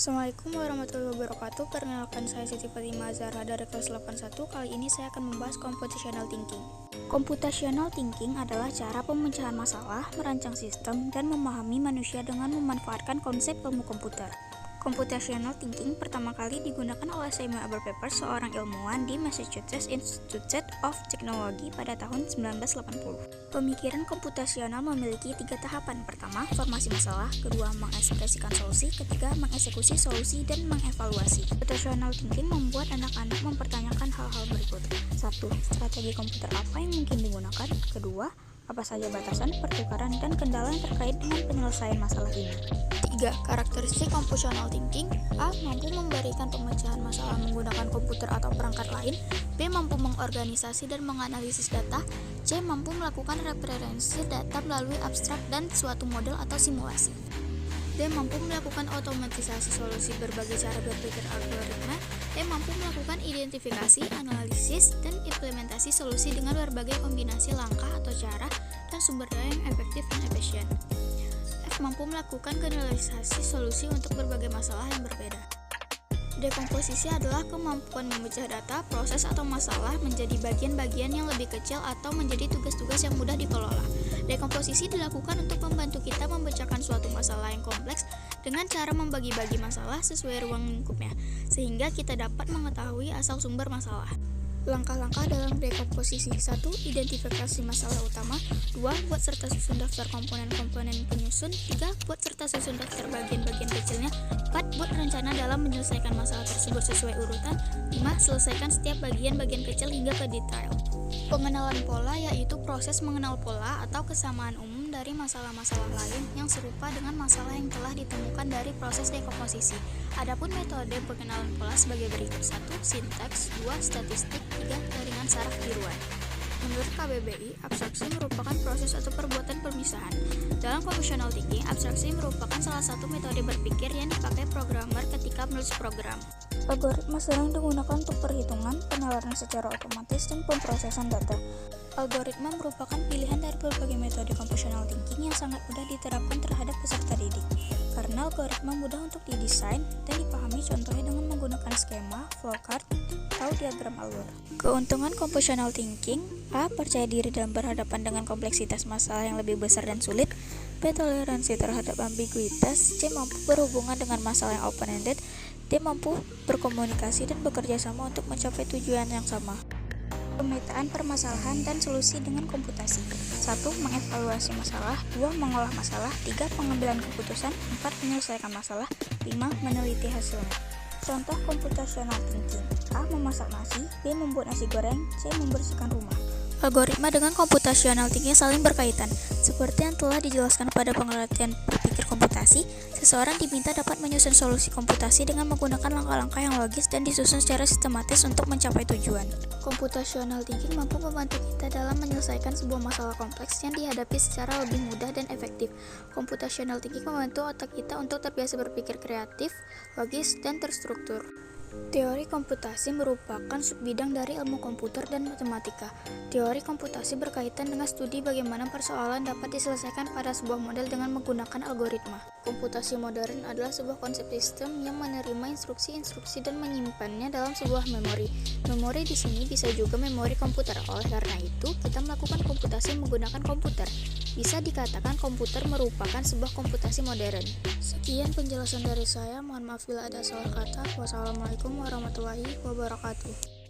Assalamualaikum warahmatullahi wabarakatuh. Perkenalkan, saya Siti Fatimah Zahra dari kelas 81. Kali ini saya akan membahas computational thinking. Computational thinking adalah cara pemecahan masalah, merancang sistem, dan memahami manusia dengan memanfaatkan konsep ilmu komputer. Computational thinking pertama kali digunakan oleh Samuel Pepper, seorang ilmuwan di Massachusetts Institute of Technology pada tahun 1980. Pemikiran komputasional memiliki 3 tahapan. Pertama, formasi masalah. Kedua, mengekspresikan solusi. Ketiga, mengeksekusi solusi dan mengevaluasi. Computational thinking membuat anak-anak mempertanyakan hal-hal berikut. 1. Strategi komputer apa yang mungkin digunakan? Kedua, apa saja batasan, pertukaran, dan kendala yang terkait dengan penyelesaian masalah ini? 3. Karakteristik computational thinking. A. Mampu memberikan pemecahan masalah menggunakan komputer atau perangkat lain. B. Mampu mengorganisasi dan menganalisis data. C. Mampu melakukan referensi data melalui abstrak dan suatu model atau simulasi. D. Mampu melakukan otomatisasi solusi berbagai cara berpikir algoritma. E. Mampu melakukan identifikasi, analisis, dan implementasi solusi dengan berbagai kombinasi langkah atau cara dan sumber daya yang efektif dan efisien. F. Mampu melakukan generalisasi solusi untuk berbagai masalah yang berbeda. Dekomposisi adalah kemampuan memecah data, proses, atau masalah menjadi bagian-bagian yang lebih kecil atau menjadi tugas-tugas yang mudah dikelola. Dekomposisi dilakukan untuk membantu kita memecahkan suatu masalah yang kompleks dengan cara membagi-bagi masalah sesuai ruang lingkupnya, sehingga kita dapat mengetahui asal sumber masalah. Langkah-langkah dalam dekomposisi. 1. Identifikasi masalah utama. 2. Buat serta susun daftar komponen-komponen penyusun. 3. Buat serta susun daftar bagian-bagian kecilnya. 4. Buat rencana dalam menyelesaikan masalah tersebut sesuai urutan. 5. Selesaikan setiap bagian-bagian kecil hingga ke detail. Pengenalan pola yaitu proses mengenal pola atau kesamaan umum dari masalah-masalah lain yang serupa dengan masalah yang telah ditemukan dari proses dekomposisi. Adapun metode pengenalan pola sebagai berikut. 1. Sintaks. 2. Statistik. 3. Jaringan saraf tiruan. Menurut KBBI, abstraksi merupakan proses atau perbuatan pemisahan. Dalam computational thinking, abstraksi merupakan salah satu metode berpikir yang dipakai programmer ketika menulis program. Algoritma sering digunakan untuk perhitungan, penalaran secara otomatis, dan pemrosesan data. Algoritma merupakan pilihan dari berbagai metode computational thinking yang sangat mudah diterapkan terhadap peserta didik. Karena algoritma mudah untuk didesain dan dipahami, contohnya dengan menggunakan skema, flowchart, atau diagram alur. Keuntungan computational thinking: A. Percaya diri dalam berhadapan dengan kompleksitas masalah yang lebih besar dan sulit. B. Toleransi terhadap ambiguitas. C. Mampu berhubungan dengan masalah yang open-ended. D. Mampu berkomunikasi dan bekerja sama untuk mencapai tujuan yang sama. Pemetaan permasalahan dan solusi dengan komputasi. 1. Mengevaluasi masalah. 2. Mengolah masalah. 3. Pengambilan keputusan. 4. Menyelesaikan masalah. 5. Meneliti hasilnya. Contoh computational thinking: A. Memasak nasi. B. Membuat nasi goreng. C. Membersihkan rumah. Algoritma dengan computational thinking saling berkaitan. Seperti yang telah dijelaskan pada pengertian berpikir komputasi, seseorang diminta dapat menyusun solusi komputasi dengan menggunakan langkah-langkah yang logis dan disusun secara sistematis untuk mencapai tujuan. Computational thinking mampu membantu kita dalam menyelesaikan sebuah masalah kompleks yang dihadapi secara lebih mudah dan efektif. Computational thinking membantu otak kita untuk terbiasa berpikir kreatif, logis, dan terstruktur. Teori komputasi merupakan subbidang dari ilmu komputer dan matematika. Teori komputasi berkaitan dengan studi bagaimana persoalan dapat diselesaikan pada sebuah model dengan menggunakan algoritma. Komputasi modern adalah sebuah konsep sistem yang menerima instruksi-instruksi dan menyimpannya dalam sebuah memori. Memori di sini bisa juga memori komputer. Oleh karena itu, kita melakukan komputasi menggunakan komputer. Bisa dikatakan komputer merupakan sebuah komputasi modern. Sekian penjelasan dari saya. Mohon maaf bila ada salah kata. Wassalamualaikum warahmatullahi wabarakatuh.